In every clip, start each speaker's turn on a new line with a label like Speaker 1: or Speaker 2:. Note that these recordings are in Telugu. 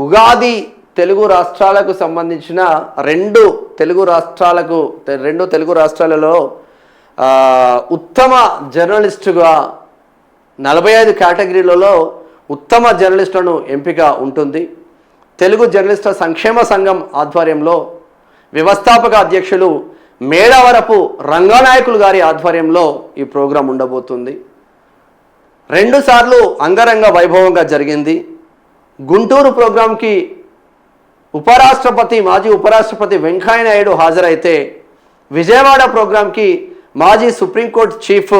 Speaker 1: ఉగాది తెలుగు రాష్ట్రాలకు సంబంధించిన రెండు తెలుగు రాష్ట్రాలలో ఉత్తమ జర్నలిస్టుగా 45 కేటగిరీలలో ఉత్తమ జర్నలిస్టులను ఎంపిక ఉంటుంది. తెలుగు జర్నలిస్టుల సంక్షేమ సంఘం ఆధ్వర్యంలో వ్యవస్థాపక అధ్యక్షులు మేడవరపు రంగనాయకులు గారి ఆధ్వర్యంలో ఈ ప్రోగ్రాం ఉండబోతుంది. 2 సార్లు అంగరంగ వైభవంగా జరిగింది. గుంటూరు ప్రోగ్రాంకి మాజీ ఉపరాష్ట్రపతి వెంకయ్య నాయుడు హాజరైతే విజయవాడ ప్రోగ్రాంకి మాజీ సుప్రీంకోర్టు చీఫ్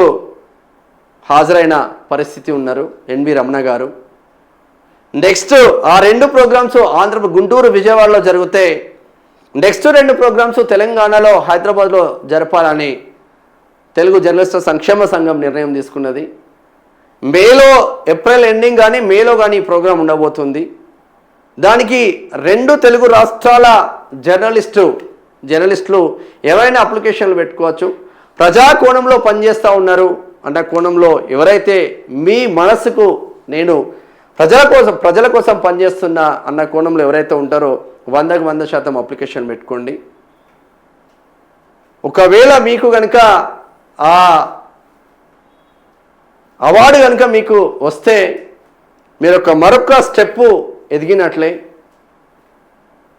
Speaker 1: హాజరైన పరిస్థితి ఉన్నారు, ఎన్వి రమణ గారు. నెక్స్ట్ ఆ 2 ప్రోగ్రామ్స్ గుంటూరు విజయవాడలో జరిగితే నెక్స్ట్ 2 ప్రోగ్రామ్స్ తెలంగాణలో హైదరాబాద్లో జరపాలని తెలుగు జర్నలిస్టుల సంక్షేమ సంఘం నిర్ణయం తీసుకున్నది. ఏప్రిల్ ఎండింగ్ కానీ మేలో కానీ ఈ ప్రోగ్రాం ఉండబోతుంది. దానికి 2 తెలుగు రాష్ట్రాల జర్నలిస్టులు ఎవరైనా అప్లికేషన్లు పెట్టుకోవచ్చు. ప్రజా కోణంలో పనిచేస్తూ ఉన్నారు అన్న కోణంలో ఎవరైతే మీ మనసుకు నేను ప్రజల కోసం పనిచేస్తున్నా అన్న కోణంలో ఎవరైతే ఉంటారో 100కి 100% అప్లికేషన్ పెట్టుకోండి. ఒకవేళ మీకు కనుక ఆ అవార్డు కనుక మీకు వస్తే మీరు మరొక స్టెప్పు ఎదిగినట్లే.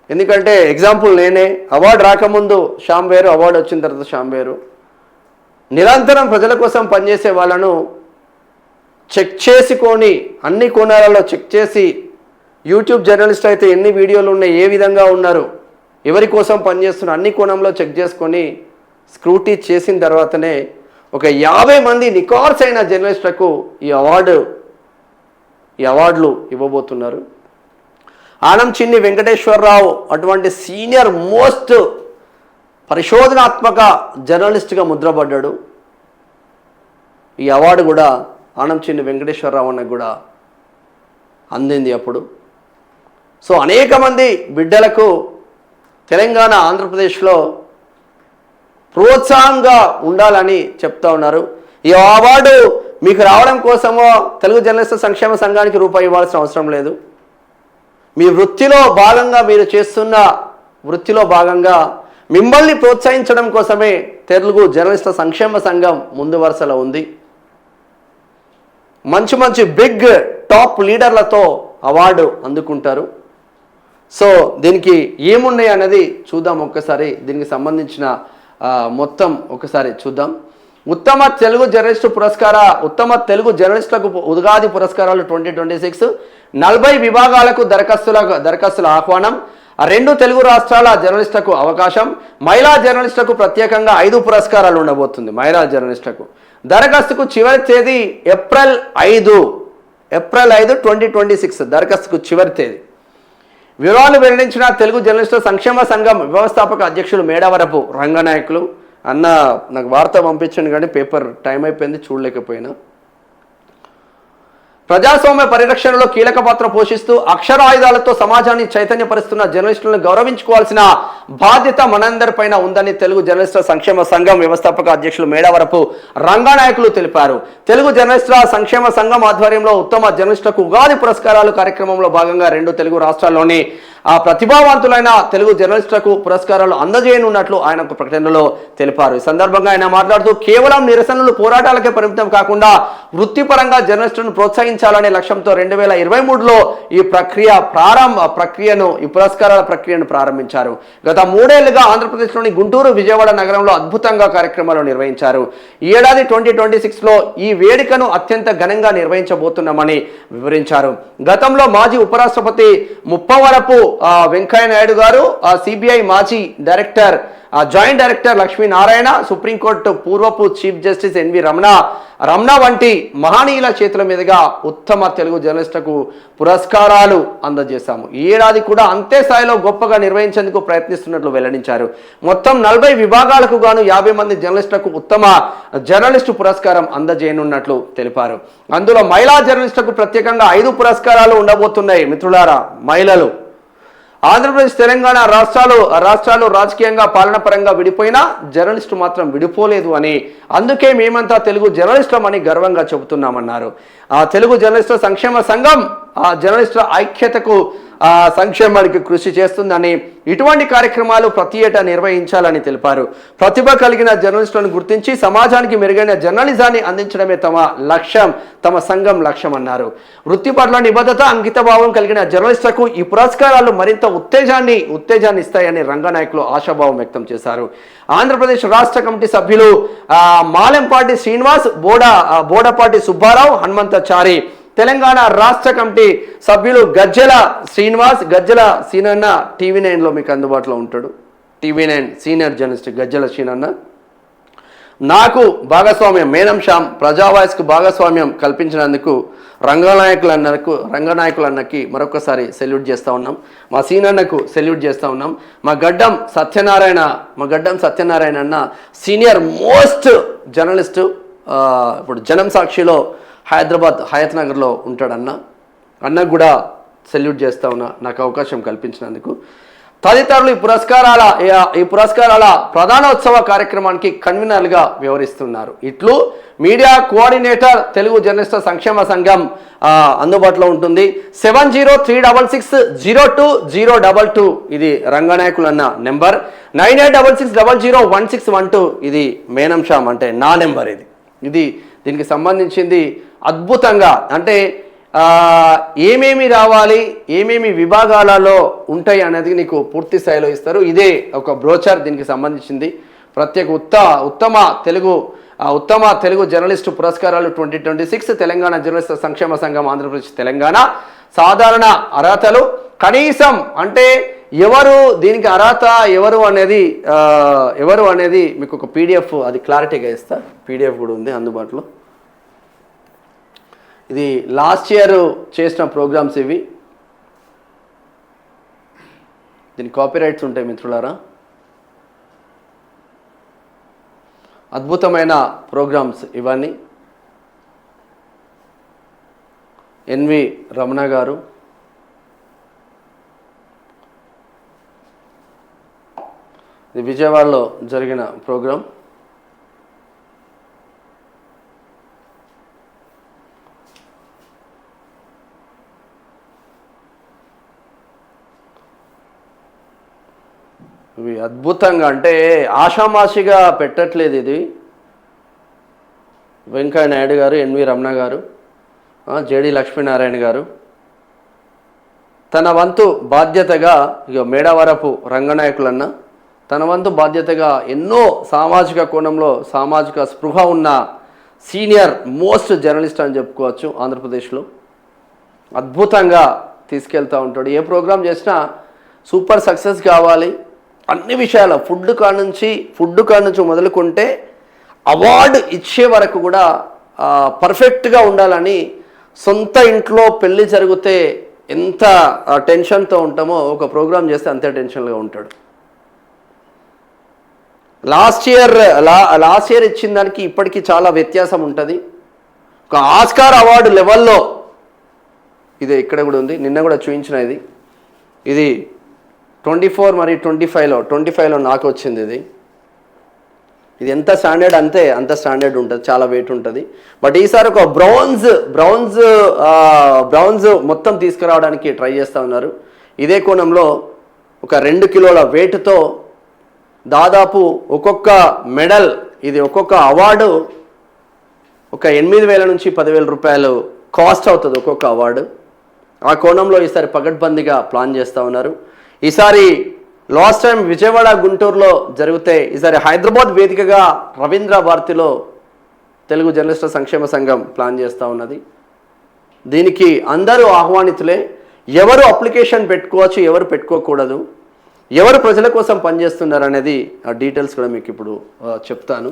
Speaker 1: ఎందుకంటే ఎగ్జాంపుల్ నేనే అవార్డు రాకముందు శ్యామ్ వేరు, అవార్డు వచ్చిన తర్వాత శ్యామ్ వేరు. నిరంతరం ప్రజల కోసం పనిచేసే వాళ్ళను చెక్ చేసుకొని అన్ని కోణాలలో చెక్ చేసి యూట్యూబ్ జర్నలిస్ట్ అయితే ఎన్ని వీడియోలు ఉన్నాయి, ఏ విధంగా ఉన్నారు, ఎవరి కోసం పనిచేస్తున్నారు అన్ని కోణంలో చెక్ చేసుకొని స్క్రూటీ చేసిన తర్వాతనే ఒక 50 మంది నికార్సైన జర్నలిస్టులకు ఈ అవార్డులు ఇవ్వబోతున్నారు. ఆనంచిన్ని వెంకటేశ్వరరావు అటువంటి సీనియర్ మోస్ట్ పరిశోధనాత్మక జర్నలిస్ట్గా ముద్రపడ్డాడు. ఈ అవార్డు కూడా ఆనంచిన్ని వెంకటేశ్వరరావు అన్నకు కూడా అందింది అప్పుడు. సో అనేక మంది బిడ్డలకు తెలంగాణ ఆంధ్రప్రదేశ్లో ప్రోత్సాహంగా ఉండాలని చెప్తా ఉన్నారు. ఈ అవార్డు మీకు రావడం కోసమో తెలుగు జర్నలిస్టుల సంక్షేమ సంఘానికి రూపాయి ఇవ్వాల్సిన అవసరం లేదు. మీ వృత్తిలో భాగంగా మీరు చేస్తున్న వృత్తిలో భాగంగా మిమ్మల్ని ప్రోత్సహించడం కోసమే తెలుగు జర్నలిస్టుల సంక్షేమ సంఘం ముందు వరుసలో ఉంది. మంచి బిగ్ టాప్ లీడర్లతో అవార్డు అందుకుంటారు. సో దీనికి ఏమున్నాయి అన్నది చూద్దాం ఒక్కసారి. దీనికి సంబంధించిన మొత్తం ఒకసారి చూద్దాం. ఉత్తమ తెలుగు జర్నలిస్టులకు ఉగాది పురస్కారాలు 2026 40 విభాగాలకు దరఖాస్తుల ఆహ్వానం. 2 తెలుగు రాష్ట్రాల జర్నలిస్టులకు అవకాశం. మహిళా జర్నలిస్టులకు ప్రత్యేకంగా 5 పురస్కారాలు ఉండబోతుంది. మహిళా జర్నలిస్టులకు దరఖాస్తుకు చివరి తేదీ ఏప్రిల్ 5 2026 దరఖాస్తుకు చివరి తేదీ. వివరాలు వెల్లడించిన తెలుగు జర్నలిస్టుల సంక్షేమ సంఘం వ్యవస్థాపక అధ్యక్షులు మేడవరపు రంగనాయకులు. అన్న నాకు వార్త పంపించండి కానీ పేపర్ టైం అయిపోయింది చూడలేకపోయినా. ప్రజాస్వామ్య పరిరక్షణలో కీలక పాత్ర పోషిస్తూ అక్షరాయుధాలతో సమాజాన్ని చైతన్యపరుస్తున్న జర్నలిస్టులను గౌరవించుకోవాల్సిన బాధ్యత మనందరిపైన ఉందని తెలుగు జర్నలిస్టుల సంక్షేమ సంఘం వ్యవస్థాపక అధ్యక్షులు మేడవరపు రంగనాయకులు తెలిపారు. తెలుగు జర్నలిస్టుల సంక్షేమ సంఘం ఆధ్వర్యంలో ఉత్తమ జర్నలిస్టులకు ఉగాది పురస్కారాలు కార్యక్రమంలో భాగంగా 2 తెలుగు రాష్ట్రాల్లోని ప్రతిభావంతులైన తెలుగు జర్నలిస్టులకు పురస్కారాలు అందజేయనున్నట్లు ఆయన ఒక ప్రకటనలో తెలిపారు. ఈ సందర్భంగా ఆయన మాట్లాడుతూ కేవలం నిరసనలు పోరాటాలకే పరిమితం కాకుండా వృత్తిపరంగా జర్నలిస్టులను ప్రోత్సహించాలనే లక్ష్యంతో 2023లో ఈ పురస్కారాల ప్రక్రియను ప్రారంభించారు. గత 3 ఏళ్లుగా ఆంధ్రప్రదేశ్లోని గుంటూరు, విజయవాడ నగరంలో అద్భుతంగా కార్యక్రమాలు నిర్వహించారు. ఈ ఏడాది 2026లో ఈ వేడుకను అత్యంత ఘనంగా నిర్వహించబోతున్నామని వివరించారు. గతంలో మాజీ ఉపరాష్ట్రపతి ముప్పవరపు వెంకయ్య నాయుడు గారు, సిబిఐ మాజీ director joint director Lakshminarayana, supreme court పూర్వపు చీఫ్ జస్టిస్ ఎన్వి రమణ వంటి మహనీయుల చేతుల మీదుగా ఉత్తమ తెలుగు జర్నలిస్టులకు పురస్కారాలు అందజేశాము. ఈ ఏడాది కూడా అంతే స్థాయిలో గొప్పగా నిర్వహించేందుకు ప్రయత్నిస్తున్నట్లు వెల్లడించారు. మొత్తం 40 విభాగాలకు గాను 50 మంది జర్నలిస్టులకు ఉత్తమ జర్నలిస్టు పురస్కారం అందజేయనున్నట్లు తెలిపారు. అందులో మహిళా జర్నలిస్టులకు ప్రత్యేకంగా 5 పురస్కారాలు ఉండబోతున్నాయి. మిత్రులారా, మహిళలు ఆంధ్రప్రదేశ్, తెలంగాణ రాష్ట్రాలు రాజకీయంగా పాలనపరంగా విడిపోయినా జర్నలిస్టు మాత్రం విడిపోలేదు అని, అందుకే మేమంతా తెలుగు జర్నలిస్టులమని గర్వంగా చెబుతున్నామన్నారు. ఆ తెలుగు జర్నలిస్టుల సంక్షేమ సంఘం ఆ జర్నలిస్టుల ఐక్యతకు సంక్షేమానికి కృషి చేస్తుందని, ఇటువంటి కార్యక్రమాలు ప్రతి ఏటా నిర్వహించాలని తెలిపారు. ప్రతిభ కలిగిన జర్నలిస్టులను గుర్తించి సమాజానికి మెరుగైన జర్నలిజాన్ని అందించడమే తమ లక్ష్యం, తమ సంఘం లక్ష్యం అన్నారు. వృత్తి పట్ల నిబద్ధత, అంకితభావం కలిగిన జర్నలిస్టులకు ఈ పురస్కారాలు మరింత ఉత్తేజాన్ని ఇస్తాయని రంగనాయకులు ఆశాభావం వ్యక్తం చేశారు. ఆంధ్రప్రదేశ్ రాష్ట్ర కమిటీ సభ్యులు మాలెంపాటి శ్రీనివాస్, బోడపాటి సుబ్బారావు, హనుమంతచారి, తెలంగాణ రాష్ట్ర కమిటీ సభ్యులు గజ్జల శ్రీనివాస్, గజ్జల సీనన్న TV9లో మీకు అందుబాటులో ఉంటాడు. TV9 సీనియర్ జర్నలిస్ట్ గజ్జల సీనన్న. నాకు భాగస్వామ్యం మేనం శ్యామ్ ప్రజావాయిస్కు భాగస్వామ్యం కల్పించినందుకు రంగనాయకులన్నకి మరొకసారి సెల్యూట్ చేస్తూ ఉన్నాం. మా సీనన్నకు సెల్యూట్ చేస్తూ ఉన్నాం. మా గడ్డం సత్యనారాయణ అన్న సీనియర్ మోస్ట్ జర్నలిస్టు, ఇప్పుడు జనం సాక్షిలో హైదరాబాద్ హయత్ నగర్లో ఉంటాడన్న. అన్నకు కూడా సెల్యూట్ చేస్తూ ఉన్నా నాకు అవకాశం కల్పించినందుకు. తదితరులు ఈ పురస్కారాల ప్రధానోత్సవ కార్యక్రమానికి కన్వీనర్లుగా వ్యవహరిస్తున్నారు. ఇట్లు మీడియా కోఆర్డినేటర్ తెలుగు జర్నలిస్టుల సంక్షేమ సంఘం అందుబాటులో ఉంటుంది. 7036660202 ఇది రంగనాయకులన్న నెంబర్. 9866001612 ఇది మేనం శ్యామ్ అంటే నా నెంబర్. ఇది దీనికి సంబంధించింది అద్భుతంగా అంటే ఏమేమి రావాలి, ఏమేమి విభాగాలలో ఉంటాయి అనేది నీకు పూర్తి స్థాయిలో ఇస్తారు. ఇదే ఒక బ్రోచర్ దీనికి సంబంధించింది. ప్రత్యేక ఉత్తమ తెలుగు జర్నలిస్టు పురస్కారాలు 2026 తెలంగాణ జర్నలిస్టు సంక్షేమ సంఘం ఆంధ్రప్రదేశ్ తెలంగాణ. సాధారణ అర్హతలు కనీసం అంటే ఎవరు దీనికి అర్హత ఎవరు అనేది మీకు ఒక PDF అది క్లారిటీగా ఇస్తా. PDF కూడా ఉంది అందుబాటులో. ఇది లాస్ట్ ఇయర్ చేసిన ప్రోగ్రామ్స్ ఇవి. దీనికి కాపీరైట్స్ ఉంటాయి మిత్రులారా. అద్భుతమైన ప్రోగ్రామ్స్ ఇవన్నీ. NV రమణ గారు, ఇది విజయవాడలో జరిగిన ప్రోగ్రాం. ఇవి అద్భుతంగా అంటే ఆషామాషిగా పెట్టట్లేదు. ఇది వెంకయ్య నాయుడు గారు, NV రమణ గారు, JD లక్ష్మీనారాయణ గారు తన వంతు బాధ్యతగా మేడవరపు రంగనాయకులన్న తన వంతు బాధ్యతగా ఎన్నో సామాజిక కోణంలో సామాజిక స్పృహ ఉన్న సీనియర్ మోస్ట్ జర్నలిస్ట్ అని చెప్పుకోవచ్చు ఆంధ్రప్రదేశ్లో. అద్భుతంగా తీసుకెళ్తూ ఉంటాడు. ఏ ప్రోగ్రాం చేసినా సూపర్ సక్సెస్ కావాలి. అన్ని విషయాల ఫుడ్ కానుంచి మొదలుకుంటే అవార్డు ఇచ్చే వరకు కూడా పర్ఫెక్ట్గా ఉండాలని, సొంత ఇంట్లో పెళ్ళి జరిగితే ఎంత టెన్షన్తో ఉంటామో ఒక ప్రోగ్రాం చేస్తే అంతే టెన్షన్గా ఉంటాడు. లాస్ట్ ఇయర్ ఇచ్చిన దానికి ఇప్పటికీ చాలా వ్యత్యాసం ఉంటుంది. ఒక ఆస్కార్ అవార్డు లెవెల్లో ఇది ఇక్కడ కూడా ఉంది, నిన్న కూడా చూపించిన. ఇది 24 మరియు 25లో నాకు వచ్చింది. ఇది ఎంత స్టాండర్డ్ అంత స్టాండర్డ్ ఉంటుంది, చాలా వెయిట్ ఉంటుంది. బట్ ఈసారి ఒక బ్రౌన్స్ మొత్తం తీసుకురావడానికి ట్రై చేస్తూ ఉన్నారు. ఇదే కోణంలో ఒక 2 కిలోల వెయిట్తో దాదాపు ఒక్కొక్క మెడల్, ఇది ఒక్కొక్క అవార్డు ఒక 8,000 నుంచి 10,000 రూపాయలు కాస్ట్ అవుతుంది ఒక్కొక్క అవార్డు. ఆ కోణంలో ఈసారి పగడ్బందీగా ప్లాన్ చేస్తూ ఉన్నారు. ఈసారి లాస్ట్ టైం విజయవాడ గుంటూరులో జరిగితే ఈసారి హైదరాబాద్ వేదికగా రవీంద్ర భారతిలో తెలుగు జర్నలిస్టుల సంక్షేమ సంఘం ప్లాన్ చేస్తూ ఉన్నది. దీనికి అందరూ ఆహ్వానితులే. ఎవరు అప్లికేషన్ పెట్టుకోవచ్చు, ఎవరు పెట్టుకోకూడదు, ఎవరు ప్రజల కోసం పనిచేస్తున్నారు అనేది ఆ డీటెయిల్స్ కూడా మీకు ఇప్పుడు చెప్తాను.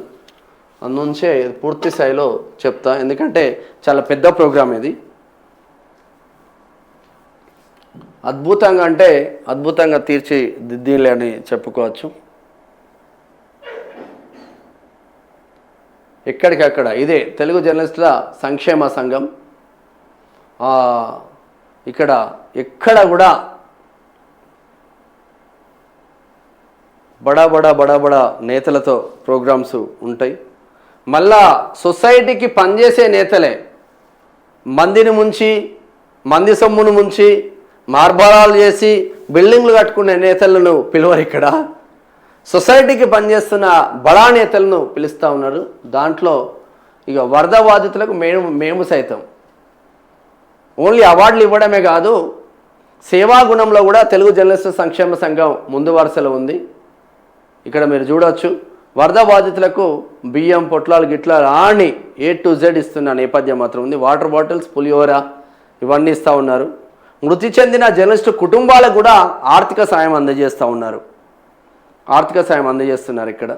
Speaker 1: అందుంచే పూర్తి స్థాయిలో చెప్తా, ఎందుకంటే చాలా పెద్ద ప్రోగ్రామ్ ఇది. అద్భుతంగా తీర్చిదిద్దిలే అని చెప్పుకోవచ్చు. ఎక్కడికక్కడ ఇదే తెలుగు జర్నలిస్టుల సంక్షేమ సంఘం. ఎక్కడ కూడా బడా నేతలతో ప్రోగ్రామ్స్ ఉంటాయి. మళ్ళా సొసైటీకి పనిచేసే నేతలే మందిని ముంచి మంది సొమ్మును ముంచి మార్బలాలు చేసి బిల్డింగ్లు కట్టుకునే నేతలను పిలువరు ఇక్కడ. సొసైటీకి పనిచేస్తున్న బడా నేతలను పిలుస్తూ ఉన్నారు. దాంట్లో ఇక వరద బాధితులకు మేము సైతం ఓన్లీ అవార్డులు ఇవ్వడమే కాదు, సేవా గుణంలో కూడా తెలుగు జర్నలిస్టు సంక్షేమ సంఘం ముందు వరుసలో ఉంది. ఇక్కడ మీరు చూడవచ్చు, వరద బాధితులకు బియ్యం పొట్లాలు గిట్లాలు ఆని A to Z ఇస్తున్న నేపథ్యం మాత్రం ఉంది. వాటర్ బాటిల్స్, పులిహోర ఇవన్నీ ఇస్తూ ఉన్నారు. మృతి చెందిన జర్నలిస్టు కుటుంబాలకు కూడా ఆర్థిక సాయం అందజేస్తూ ఉన్నారు. ఆర్థిక సాయం అందజేస్తున్నారు ఇక్కడ.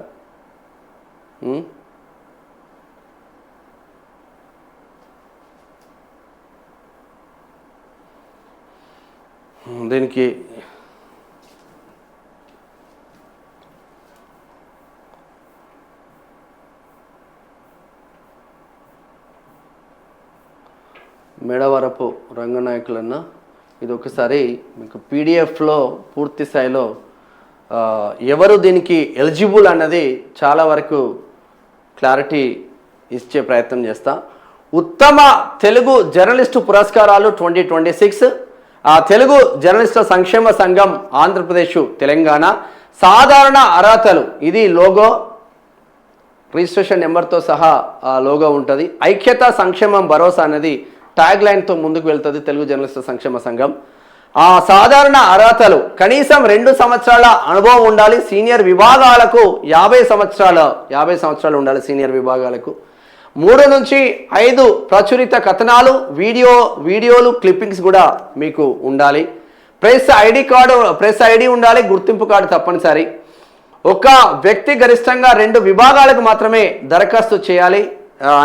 Speaker 1: దీనికి మేడవరపు రంగనాయకులన్న ఇది ఒకసారి మీకు పీడిఎఫ్లో పూర్తి స్థాయిలో ఎవరు దీనికి ఎలిజిబుల్ అన్నది చాలా వరకు క్లారిటీ ఇచ్చే ప్రయత్నం చేస్తా. ఉత్తమ తెలుగు జర్నలిస్టు పురస్కారాలు 2026 తెలుగు జర్నలిస్టుల సంక్షేమ సంఘం ఆంధ్రప్రదేశ్ తెలంగాణ. సాధారణ అర్హతలు, ఇది లోగో, రిజిస్ట్రేషన్ నెంబర్తో సహా ఆ లోగో ఉంటుంది. ఐక్యత, సంక్షేమం, భరోసా అనేది ట్యాగ్ లైన్తో ముందుకు వెళ్తుంది తెలుగు జర్నలిస్టుల సంక్షేమ సంఘం. సాధారణ అర్హతలు కనీసం 2 సంవత్సరాల అనుభవం ఉండాలి. సీనియర్ విభాగాలకు 50 సంవత్సరాలు ఉండాలి. సీనియర్ విభాగాలకు 3 నుంచి 5 ప్రచురిత కథనాలు, వీడియోలు క్లిప్పింగ్స్ కూడా మీకు ఉండాలి. ప్రెస్ ఐడి ఉండాలి. గుర్తింపు కార్డు తప్పనిసరి. ఒక వ్యక్తి గరిష్టంగా 2 విభాగాలకు మాత్రమే దరఖాస్తు చేయాలి.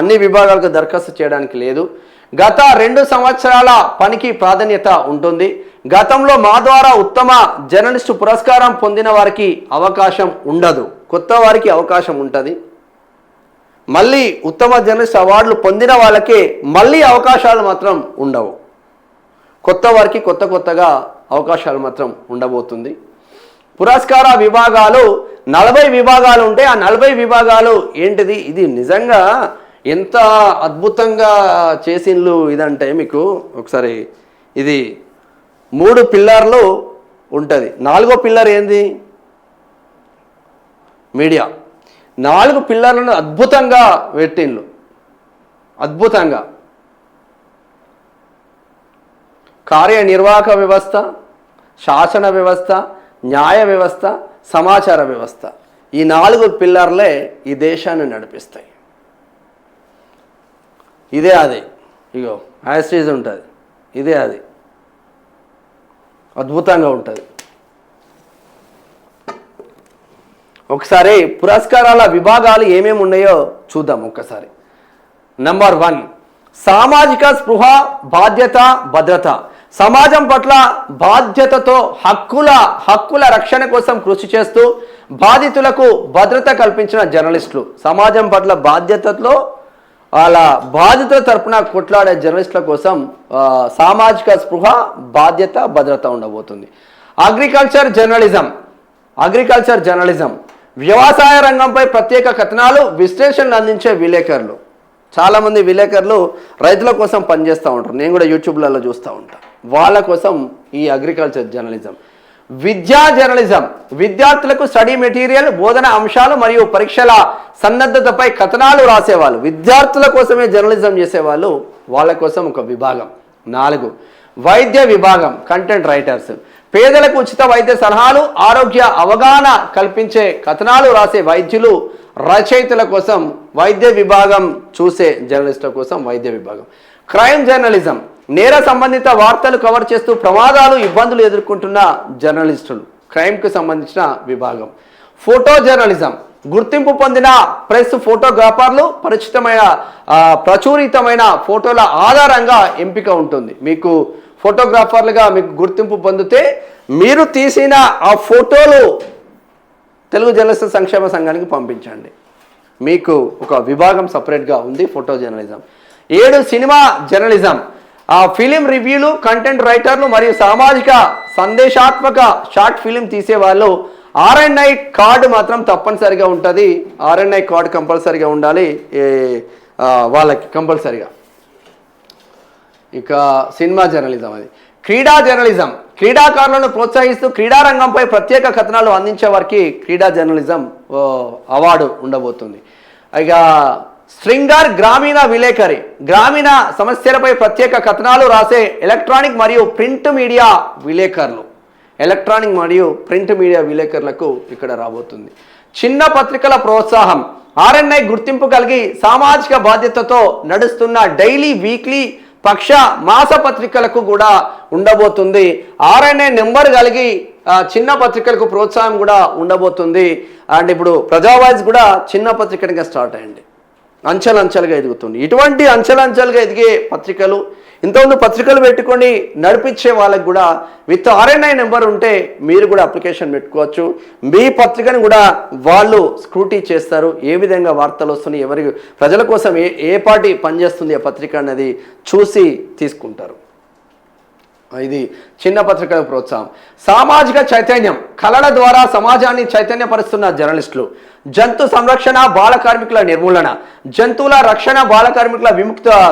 Speaker 1: అన్ని విభాగాలకు దరఖాస్తు చేయడానికి లేదు. గత 2 సంవత్సరాల పనికి ప్రాధాన్యత ఉంటుంది. గతంలో మా ద్వారా ఉత్తమ జర్నలిస్టు పురస్కారం పొందిన వారికి అవకాశం ఉండదు, కొత్త వారికి అవకాశం ఉంటుంది. మళ్ళీ ఉత్తమ జర్నలిస్ట్ అవార్డులు పొందిన వాళ్ళకే మళ్ళీ అవకాశాలు మాత్రం ఉండవు. కొత్త వారికి కొత్తగా అవకాశాలు మాత్రం ఉండబోతుంది. పురస్కార విభాగాలు 40 విభాగాలు ఉంటే ఆ 40 విభాగాలు ఏంటిది, ఇది నిజంగా ఎంత అద్భుతంగా చేసిండ్లు ఇదంటే మీకు ఒకసారి ఇది 3 పిల్లర్లు ఉంటుంది. 4వ పిల్లర్ ఏంది, మీడియా. 4 పిల్లర్లను అద్భుతంగా పెట్టిండ్లు. అద్భుతంగా కార్యనిర్వాహక వ్యవస్థ, శాసన వ్యవస్థ, న్యాయ వ్యవస్థ, సమాచార వ్యవస్థ, ఈ 4 పిల్లర్లే ఈ దేశాన్ని నడిపిస్తాయి. ఇదే అది, ఇగో యాస్టీజ్ ఉంటుంది, ఇదే అది, అద్భుతంగా ఉంటుంది. ఒకసారి పురస్కారాల విభాగాలు ఏమేమి ఉన్నాయో చూద్దాం ఒక్కసారి. నంబర్ 1 సామాజిక స్పృహ, బాధ్యత, భద్రత. సమాజం పట్ల బాధ్యతతో హక్కుల రక్షణ కోసం కృషి చేస్తూ బాధితులకు భద్రత కల్పించిన జర్నలిస్టులు. సమాజం పట్ల బాధ్యతతో వాళ్ళ బాధితుల తరపున కొట్లాడే జర్నలిస్టుల కోసం సామాజిక స్పృహ, బాధ్యత, భద్రత ఉండబోతుంది. అగ్రికల్చర్ జర్నలిజం వ్యవసాయ రంగంపై ప్రత్యేక కథనాలు, విశ్లేషణలు అందించే విలేకరులు. చాలామంది విలేకరులు రైతుల కోసం పనిచేస్తూ ఉంటారు. నేను కూడా యూట్యూబ్లలో చూస్తూ ఉంటాను. వాళ్ళ కోసం ఈ అగ్రికల్చర్ జర్నలిజం. విద్యా జర్నలిజం విద్యార్థులకు స్టడీ మెటీరియల్, బోధన అంశాలు మరియు పరీక్షల సన్నద్ధతపై కథనాలు రాసేవాళ్ళు. విద్యార్థుల కోసమే జర్నలిజం చేసేవాళ్ళు, వాళ్ళ కోసం ఒక విభాగం. 4 వైద్య విభాగం, కంటెంట్ రైటర్స్. పేదలకు ఉచిత వైద్య సలహాలు, ఆరోగ్య అవగాహన కల్పించే కథనాలు రాసే వైద్యులు, రచయితల కోసం వైద్య విభాగం, చూసే జర్నలిస్టుల కోసం వైద్య విభాగం. క్రైమ్ జర్నలిజం నేర సంబంధిత వార్తలు కవర్ చేస్తూ ప్రమాదాలు, ఇబ్బందులు ఎదుర్కొంటున్న జర్నలిస్టులు, క్రైమ్కు సంబంధించిన విభాగం. ఫోటో జర్నలిజం గుర్తింపు పొందిన ప్రెస్ ఫోటోగ్రాఫర్లు, ప్రచురితమైన ఫోటోల ఆధారంగా ఎంపిక ఉంటుంది. మీకు ఫోటోగ్రాఫర్లుగా మీకు గుర్తింపు పొందితే మీరు తీసిన ఆ ఫోటోలు తెలుగు జర్నలిస్టు సంక్షేమ సంఘానికి పంపించండి. మీకు ఒక విభాగం సపరేట్గా ఉంది, photo journalism. 7 cinema journalism film రివ్యూలు, కంటెంట్ రైటర్లు మరియు సామాజిక సందేశాత్మక షార్ట్ ఫిలిం తీసేవాళ్ళు. RNI కార్డు మాత్రం తప్పనిసరిగా ఉంటుంది. RNI కార్డు కంపల్సరిగా ఉండాలి వాళ్ళకి కంపల్సరిగా. ఇక సినిమా జర్నలిజం, అది క్రీడా జర్నలిజం. క్రీడాకారులను ప్రోత్సహిస్తూ క్రీడారంగంపై ప్రత్యేక కథనాలు అందించే వారికి క్రీడా జర్నలిజం అవార్డు ఉండబోతుంది. ఇక శృంగార్ గ్రామీణ విలేకరి, గ్రామీణ సమస్యలపై ప్రత్యేక కథనాలు రాసే ఎలక్ట్రానిక్ మరియు ప్రింట్ మీడియా విలేకరులు, ఎలక్ట్రానిక్ మరియు ప్రింట్ మీడియా విలేకరులకు ఇక్కడ రాబోతుంది. చిన్న పత్రికల ప్రోత్సాహం, ఆర్ఎన్ఐ గుర్తింపు కలిగి సామాజిక బాధ్యతతో నడుస్తున్న డైలీ, వీక్లీ, పక్ష, మాస పత్రికలకు కూడా ఉండబోతుంది. ఆర్ఎన్ఐ నెంబర్ కలిగి చిన్న పత్రికలకు ప్రోత్సాహం కూడా ఉండబోతుంది. అండ్ ఇప్పుడు ప్రజావాయిస్ కూడా చిన్న పత్రికగా స్టార్ట్ అయ్యండి, అంచెలంచెలుగా ఎదుగుతుంది. ఇటువంటి అంచెలంచెలుగా ఎదిగే పత్రికలు, ఇంతకుముందు పత్రికలు పెట్టుకొని నడిపించే వాళ్ళకి కూడా విత్ ఆర్ఎన్ఐ నెంబర్ ఉంటే మీరు కూడా అప్లికేషన్ పెట్టుకోవచ్చు. మీ పత్రికను కూడా వాళ్ళు స్క్రూటీ చేస్తారు. ఏ విధంగా వార్తలు వస్తున్నాయి, ఎవరి ప్రజల కోసం ఏ పార్టీ పనిచేస్తుంది ఆ పత్రిక అన్నది చూసి తీసుకుంటారు. ఇది చిన్న పత్రికలకు ప్రోత్సాహం. సామాజిక చైతన్యం, కళల ద్వారా సమాజాన్ని చైతన్యపరుస్తున్న జర్నలిస్టులు. జంతు సంరక్షణ, బాల కార్మికుల నిర్మూలన, జంతువుల రక్షణ, బాల కార్మికుల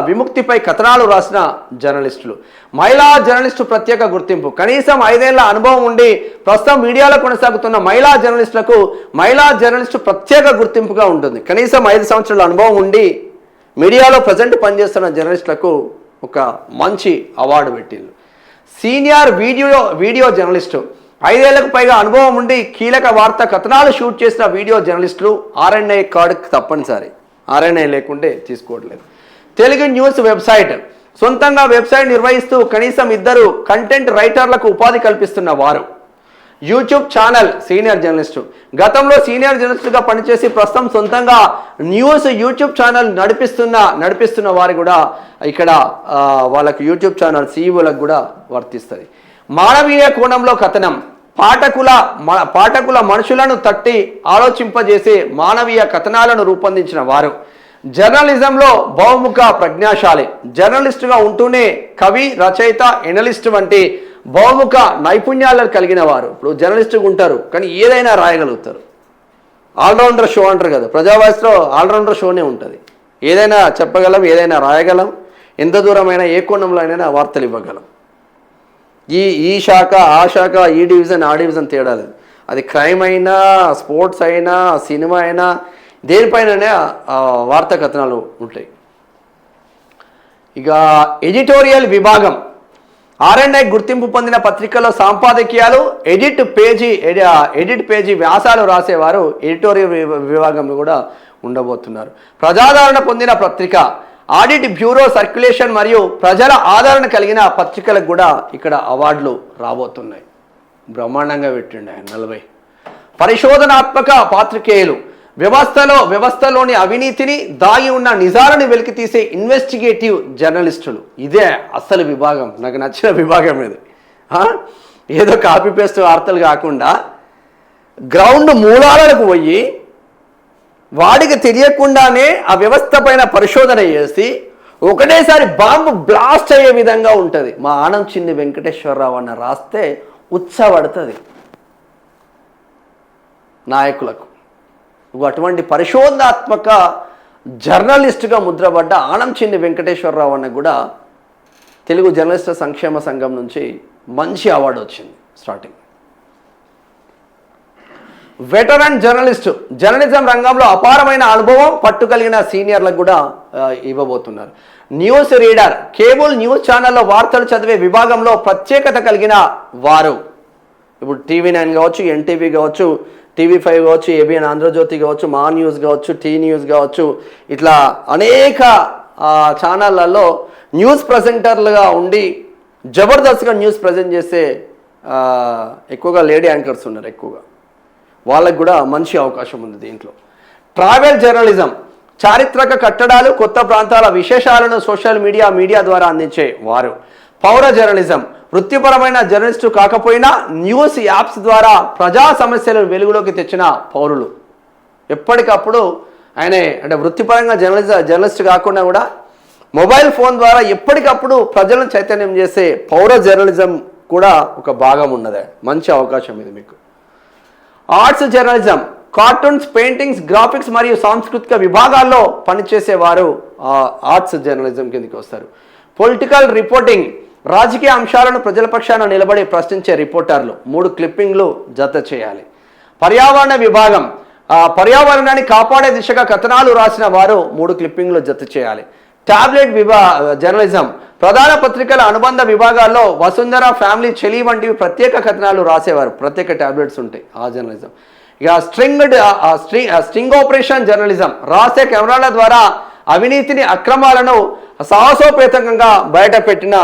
Speaker 1: విముక్తిపై కథనాలు రాసిన జర్నలిస్టులు. మహిళా జర్నలిస్టు ప్రత్యేక గుర్తింపు, కనీసం 5 ఏళ్ల అనుభవం ఉండి ప్రస్తుతం మీడియాలో కొనసాగుతున్న మహిళా జర్నలిస్టులకు మహిళా జర్నలిస్టు ప్రత్యేక గుర్తింపుగా ఉంటుంది. కనీసం 5 సంవత్సరాల అనుభవం ఉండి మీడియాలో ప్రజెంట్ పనిచేస్తున్న జర్నలిస్టులకు ఒక మంచి అవార్డు పెట్టింది. సీనియర్ వీడియో జర్నలిస్టు, 5 ఏళ్లకు పైగా అనుభవం ఉండి కీలక వార్తా కథనాలు షూట్ చేసిన వీడియో జర్నలిస్టులు. ఆర్ఎన్ఐ కార్డు తప్పనిసరి, ఆర్ఎన్ఐ లేకుంటే తీసుకోవట్లేదు. తెలుగు న్యూస్ వెబ్సైట్, సొంతంగా వెబ్సైట్ నిర్వహిస్తూ కనీసం 2 కంటెంట్ రైటర్లకు ఉపాధి కల్పిస్తున్న వారు. యూట్యూబ్ ఛానల్, సీనియర్ జర్నలిస్టు, గతంలో సీనియర్ జర్నలిస్టుగా పనిచేసి ప్రస్తుతం సొంతంగా యూట్యూబ్ ఛానల్ నడిపిస్తున్న వారు కూడా ఇక్కడ వాళ్ళకి యూట్యూబ్ ఛానల్ సీఈఓలకు కూడా వర్తిస్తుంది. మానవీయ కోణంలో కథనం, పాఠకుల మనుషులను తట్టి ఆలోచింపజేసే మానవీయ కథనాలను రూపొందించిన వారు. జర్నలిజంలో బహుముఖ ప్రజ్ఞాశాలి, జర్నలిస్టుగా ఉంటూనే కవి, రచయిత, ఎనలిస్ట్ వంటి బహుముఖ నైపుణ్యాలను కలిగిన వారు. ఇప్పుడు జర్నలిస్టుగా ఉంటారు కానీ ఏదైనా రాయగలుగుతారు. ఆల్రౌండర్ షో అంటారు కదా, ప్రజావాయిస్లో ఆల్రౌండర్ షోనే ఉంటుంది. ఏదైనా చెప్పగలం, ఏదైనా రాయగలం, ఎంత దూరమైనా ఏ కోణంలో అయినా వార్తలు ఇవ్వగలం. ఈ శాఖ, ఆ శాఖ, ఈ డివిజన్, ఆ డివిజన్ తేడా లేదు. అది క్రైమ్ అయినా, స్పోర్ట్స్ అయినా, సినిమా అయినా, దేనిపైననే వార్తా కథనాలు ఉంటాయి. ఇక ఎడిటోరియల్ విభాగం, ఆర్ఎన్ఐ గుర్తింపు పొందిన పత్రికల్లో సంపాదకీయాలు, ఎడిట్ పేజీ వ్యాసాలు రాసేవారు ఎడిటోరియల్ విభాగంలో కూడా ఉండబోతున్నారు. ప్రజాదరణ పొందిన పత్రిక, ఆడిట్ బ్యూరో, సర్క్యులేషన్ మరియు ప్రజల ఆదరణ కలిగిన పత్రికలకు కూడా ఇక్కడ అవార్డులు రాబోతున్నాయి. బ్రహ్మాండంగా పెట్టిండు ఆయన 40. పరిశోధనాత్మక పాత్రికేయులు, వ్యవస్థలోని అవినీతిని, దాగి ఉన్న నిజాలను వెలికితీసే ఇన్వెస్టిగేటివ్ జర్నలిస్టులు. ఇదే అసలు విభాగం, నాకు నచ్చిన విభాగం ఇది. ఏదో కాపీ పేస్ట్ వార్తలు కాకుండా గ్రౌండ్ మూలాలకు పోయి వాడికి తెలియకుండానే ఆ వ్యవస్థ పైన పరిశోధన చేసి ఒకటేసారి బాంబు బ్లాస్ట్ అయ్యే విధంగా ఉంటుంది. మా ఆనంచిన్ని వెంకటేశ్వరరావు అన్న రాస్తే ఉత్సాహపడుతుంది నాయకులకు. అటువంటి పరిశోధనాత్మక జర్నలిస్టుగా ముద్రపడ్డ ఆనంచిన్ని వెంకటేశ్వరరావు అన్న కూడా తెలుగు జర్నలిస్టుల సంక్షేమ సంఘం నుంచి మంచి అవార్డు వచ్చింది. స్టార్టింగ్ వెటరన్ జర్నలిస్టు, జర్నలిజం రంగంలో అపారమైన అనుభవం, పట్టు కలిగిన సీనియర్లకు కూడా ఇవ్వబోతున్నారు. న్యూస్ రీడర్, కేబుల్ న్యూస్ ఛానల్లో వార్తలు చదివే విభాగంలో ప్రత్యేకత కలిగిన వారు. ఇప్పుడు టీవీ9 కావచ్చు, ఎన్టీవీ కావచ్చు, టీవీ5 కావచ్చు, ఏబిఎన్ ఆంధ్రజ్యోతి కావచ్చు, మా న్యూస్ కావచ్చు, టీ న్యూస్ కావచ్చు, ఇట్లా అనేక ఛానళ్ళల్లో న్యూస్ ప్రజెంటర్లుగా ఉండి జబర్దస్త్గా న్యూస్ ప్రజెంట్ చేసే ఎక్కువగా లేడీ యాంకర్స్ ఉన్నారు. ఎక్కువగా వాళ్ళకు కూడా మంచి అవకాశం ఉంది దీంట్లో. ట్రావెల్ జర్నలిజం, చారిత్రక కట్టడాలు, కొత్త ప్రాంతాల విశేషాలను సోషల్ మీడియా ద్వారా అందించే వారు. పౌర జర్నలిజం, వృత్తిపరమైన జర్నలిస్టు కాకపోయినా న్యూస్ యాప్స్ ద్వారా ప్రజా సమస్యలను వెలుగులోకి తెచ్చిన పౌరులు. ఎప్పటికప్పుడు ఆయన అంటే వృత్తిపరంగా జర్నలిస్ట్ కాకుండా కూడా మొబైల్ ఫోన్ ద్వారా ఎప్పటికప్పుడు ప్రజలను చైతన్యం చేసే పౌర జర్నలిజం కూడా ఒక భాగం ఉన్నది. మంచి అవకాశం ఇది మీకు. Arts journalism, cartoons, paintings, graphics మరియు సాంస్కృతిక విభాగాల్లో పనిచేసేవారు ఆర్ట్స్ జర్నలిజం కిందకి వస్తారు. పొలిటికల్ రిపోర్టింగ్, రాజకీయ అంశాలను ప్రజల పక్షాన నిలబడి ప్రశ్నించే రిపోర్టర్లు 3 క్లిప్పింగ్లు జత చేయాలి. పర్యావరణ విభాగం, పర్యావరణాన్ని కాపాడే దిశగా కథనాలు రాసిన వారు 3 క్లిప్పింగ్లు జత చేయాలి. టాబ్లెట్ జర్నలిజం, ప్రధాన పత్రికల అనుబంధ విభాగాల్లో వసుంధర, ఫ్యామిలీ, చెలి వంటివి ప్రత్యేక కథనాలు రాసేవారు. ప్రత్యేక టాబ్లెట్స్ ఉంటాయి ఆ జర్నలిజం. ఇక స్ట్రింగ్ ఆపరేషన్ జర్నలిజం, రాసే కెమెరాల ద్వారా అవినీతిని, అక్రమాలను సాహసోపేతంగా బయట పెట్టిన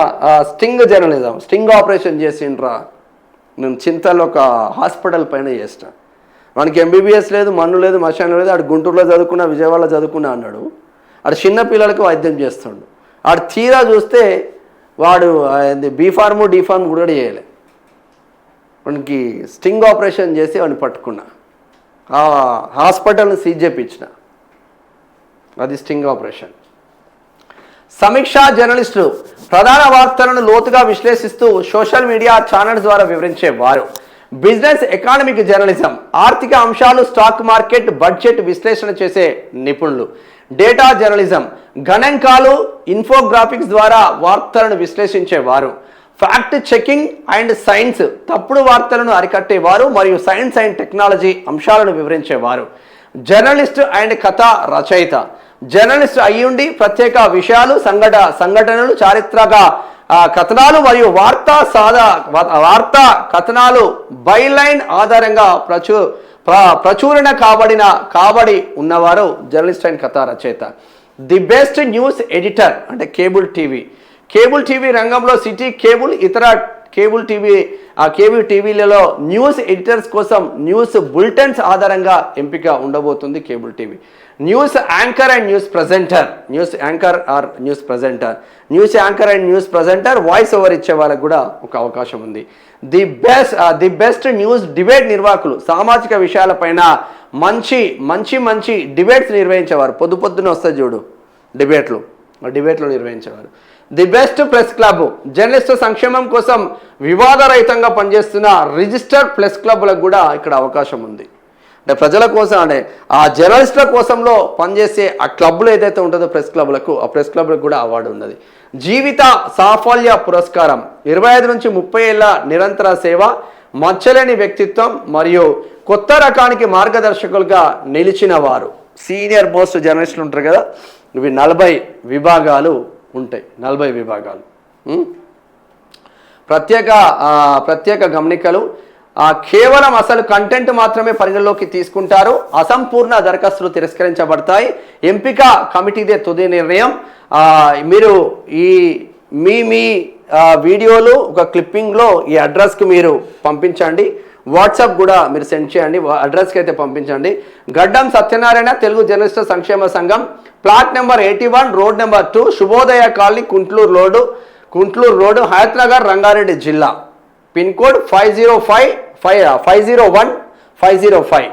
Speaker 1: స్టింగ్ జర్నలిజం. స్టింగ్ ఆపరేషన్ చేసిండ్రా, నేను చింతలో ఒక హాస్పిటల్ పైన చేసిన, వానికి ఎంబీబీఎస్ లేదు, మన్ను లేదు, మశానం లేదు, ఆడు గుంటూరులో చదువుకున్నా, విజయవాడలో చదువుకున్నా అన్నాడు. ఆడు చిన్న పిల్లలకు వైద్యం చేస్తాడు. ఆడు తీరా చూస్తే వాడు బీఫార్ము డీఫార్మ్ కూడా చేయలే. వానికి స్టింగ్ ఆపరేషన్ చేసి వాడిని పట్టుకున్నా, ఆ హాస్పిటల్ని సీజ్ చేయించిన. అది స్టింగ్ ఆపరేషన్. సమీక్షా జర్నలిస్టులు, ప్రధాన వార్తలను లోతుగా విశ్లేషిస్తూ సోషల్ మీడియా ఛానల్స్ ద్వారా వివరించేవారు. బిజినెస్ ఎకానమిక్ జర్నలిజం, ఆర్థిక అంశాలు, స్టాక్ మార్కెట్, బడ్జెట్ విశ్లేషణ చేసే నిపుణులు. డేటా జర్నలిజం, గణాంకాలు, ఇన్ఫోగ్రాఫిక్స్ ద్వారా వార్తలను విశ్లేషించేవారు. ఫ్యాక్ట్ చెకింగ్ అండ్ సైన్స్, తప్పుడు వార్తలను అరికట్టేవారు మరియు సైన్స్ అండ్ టెక్నాలజీ అంశాలను వివరించేవారు. జర్నలిస్ట్ అండ్ కథ రచయిత, జర్నలిస్ట్ అయ్యుండి ప్రత్యేక విషయాలు, సంఘటనలు, చారిత్రక కథనాలు మరియు వార్తా కథనాలు బైలైన్ ఆధారంగా ప్రచురణ కాబడి ఉన్నవారు జర్నలిస్ట్ అండ్ కథా రచయిత. ది బెస్ట్ న్యూస్ ఎడిటర్ అంటే కేబుల్ టీవీ రంగంలో సిటీ కేబుల్, ఇతర కేబుల్ టీవీలలో న్యూస్ ఎడిటర్స్ కోసం న్యూస్ బులెటిన్స్ ఆధారంగా ఎంపిక ఉండబోతుంది cable TV. News anchor and news presenter voice over ఇచ్చే వాళ్ళకు కూడా ఒక అవకాశం ఉంది. ది బెస్ట్ న్యూస్ డిబేట్ నిర్వాహకులు, సామాజిక విషయాలపైన మంచి డిబేట్స్ నిర్వహించేవారు. పొద్దున వస్తే చూడు డిబేట్లు నిర్వహించేవారు. The best press club, journalist సంక్షేమం కోసం వివాదరహితంగా పనిచేస్తున్న రిజిస్టర్ ప్రెస్ క్లబ్లకు కూడా ఇక్కడ అవకాశం ఉంది. అంటే ప్రజల కోసం, అంటే ఆ జర్నలిస్టుల కోసంలో పనిచేసే ఆ క్లబ్లు ఏదైతే ఉంటుందో ప్రెస్ క్లబ్లకు, ఆ ప్రెస్ క్లబ్లకు కూడా అవార్డు ఉన్నది. జీవిత సాఫల్య పురస్కారం, 25 నుంచి 30 ఏళ్ల నిరంతర సేవ, మచ్చలేని వ్యక్తిత్వం మరియు కొత్త రకానికి మార్గదర్శకులుగా నిలిచిన వారు. సీనియర్ మోస్ట్ జర్నలిస్టులు ఉంటారు కదా, ఇవి 40 విభాగాలు ఉంటాయి. 40 విభాగాలు. ప్రత్యేక గమనికలు, కేవలం అసలు కంటెంట్ మాత్రమే పరిగణలోకి తీసుకుంటారు. అసంపూర్ణ దరఖాస్తులు తిరస్కరించబడతాయి. ఎంపిక కమిటీదే తుది నిర్ణయం. మీరు మీ వీడియోలు ఒక క్లిప్పింగ్లో ఈ అడ్రస్కి మీరు పంపించండి. వాట్సాప్ కూడా మీరు సెండ్ చేయండి, అడ్రస్కి అయితే పంపించండి. గడ్డం సత్యనారాయణ, తెలుగు జర్నలిస్టు సంక్షేమ సంఘం, plot number 81, road number 2, Shubhodaya colony, Kuntloor road, Hayat Nagar, Rangareddy జిల్లా. Pin code 501-505.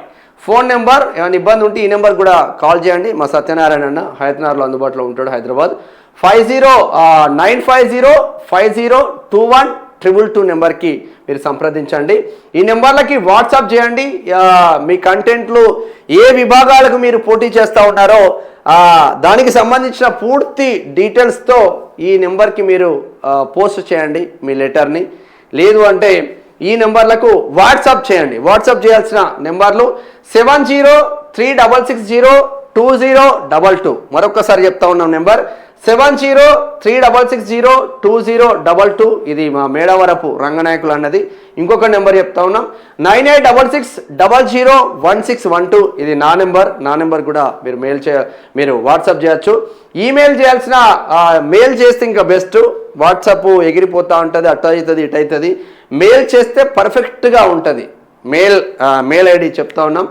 Speaker 1: ఫోన్ నెంబర్ ఏమైనా ఇబ్బంది ఉంటే ఈ నెంబర్ కూడా కాల్ చేయండి. మా సత్యనారాయణ అన్న హయత్ నగర్లో అందుబాటులో ఉంటాడు, హైదరాబాద్. 950-50-21-212 నెంబర్కి మీరు సంప్రదించండి. ఈ నెంబర్లకి వాట్సాప్ చేయండి. మీ కంటెంట్లు ఏ విభాగాలకు మీరు పోటీ చేస్తూ ఉన్నారో దానికి సంబంధించిన పూర్తి డీటెయిల్స్తో ఈ నెంబర్కి మీరు పోస్ట్ చేయండి మీ లెటర్ని. లేదు అంటే ఈ నెంబర్లకు వాట్సాప్ చేయండి. వాట్సాప్ చేయాల్సిన నెంబర్లు 7036602022. మరొకసారి చెప్తా ఉన్నాం నెంబర్ 7036602022. ఇది మా మేడవరపు రంగనాయకులు అన్నది. ఇంకొక నెంబర్ చెప్తా ఉన్నాం 9866001612. ఇది నా నెంబర్ కూడా మీరు వాట్సాప్ చేయొచ్చు. ఈమెయిల్ చేయాల్సిన మెయిల్ చేస్తే ఇంకా బెస్ట్. వాట్సాప్ ఎగిరిపోతూ ఉంటుంది, అట్ట అవుతుంది ఇటు అవుతుంది. మెయిల్ చేస్తే పర్ఫెక్ట్గా ఉంటుంది. మెయిల్ ఐడి చెప్తా ఉన్నాం.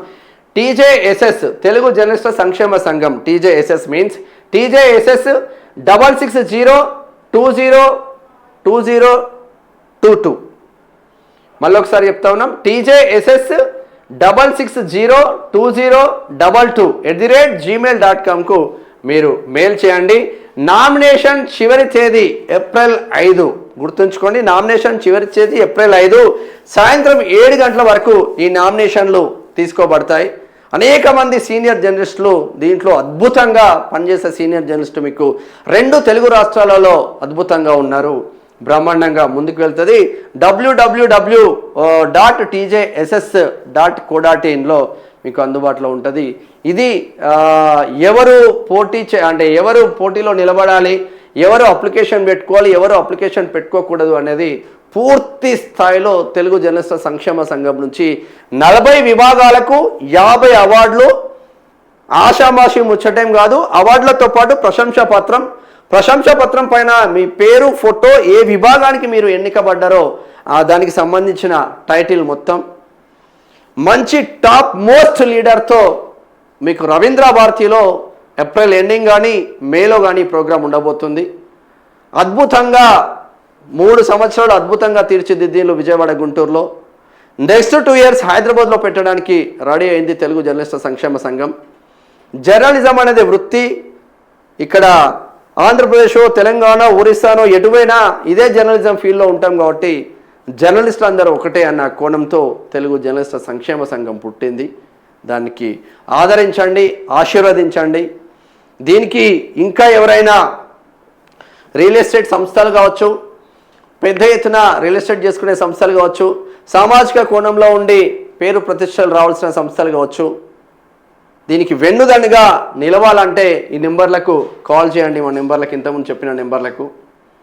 Speaker 1: TJSS తెలుగు జర్నలిస్టుల సంక్షేమ సంఘం. TJSS means TJSS 66202022. మళ్ళీ ఒకసారి చెప్తా ఉన్నాం TJSS 662022@gmail.comకు మీరు మెయిల్ చేయండి. నామినేషన్ చివరి తేదీ ఏప్రిల్ 5. గుర్తుంచుకోండి, నామినేషన్ చివరి తేదీ ఏప్రిల్ 5 సాయంత్రం 7 గంటల వరకు ఈ నామినేషన్లు తీసుకోబడతాయి. అనేక మంది సీనియర్ జర్నలిస్టులు దీంట్లో అద్భుతంగా పనిచేసే సీనియర్ జర్నలిస్టు మీకు 2 తెలుగు రాష్ట్రాలలో అద్భుతంగా ఉన్నారు. బ్రహ్మాండంగా ముందుకు వెళ్తుంది. www.tjss.co.in మీకు అందుబాటులో ఉంటుంది. ఇది ఎవరు ఎవరు పోటీలో నిలబడాలి, ఎవరు అప్లికేషన్ పెట్టుకోవాలి, ఎవరు అప్లికేషన్ పెట్టుకోకూడదు అనేది పూర్తి స్థాయిలో తెలుగు జర్నలిస్టుల సంక్షేమ సంఘం నుంచి 40 విభాగాలకు 50 అవార్డులు. ఆషామాషి ముచ్చటేం కాదు. అవార్డులతో పాటు ప్రశంసా పత్రం పైన మీ పేరు, ఫోటో, ఏ విభాగానికి మీరు ఎన్నికబడ్డారో దానికి సంబంధించిన టైటిల్ మొత్తం. మంచి టాప్ మోస్ట్ లీడర్తో మీకు రవీంద్ర భారతిలో ఏప్రిల్ ఎండింగ్ కానీ మేలో కానీ ప్రోగ్రాం ఉండబోతుంది. అద్భుతంగా 3 సంవత్సరాలు అద్భుతంగా తీర్చిదిద్దిండ్రు విజయవాడ, గుంటూరులో. నెక్స్ట్ 2 years హైదరాబాద్లో పెట్టడానికి రెడీ అయింది తెలుగు జర్నలిస్టుల సంక్షేమ సంఘం. జర్నలిజం అనేది వృత్తి. ఇక్కడ ఆంధ్రప్రదేశ్, తెలంగాణ, ఒరిస్సానో ఎటువైనా ఇదే జర్నలిజం ఫీల్డ్లో ఉంటాం కాబట్టి జర్నలిస్టులు అందరూ ఒకటే అన్న కోణంతో తెలుగు జర్నలిస్టుల సంక్షేమ సంఘం పుట్టింది. దానికి ఆదరించండి, ఆశీర్వదించండి. దీనికి ఇంకా ఎవరైనా రియల్ ఎస్టేట్ సంస్థలు కావచ్చు, పెద్ద ఎత్తున రియల్ ఎస్టేట్ చేసుకునే సంస్థలు కావచ్చు, సామాజిక కోణంలో ఉండి పేరు ప్రతిష్టలు రావాల్సిన సంస్థలు కావచ్చు, దీనికి వెన్నుదన్నుగా నిలవాలంటే ఈ నెంబర్లకు కాల్ చేయండి. మా నెంబర్లకు ఇంతకుముందు చెప్పిన నెంబర్లకు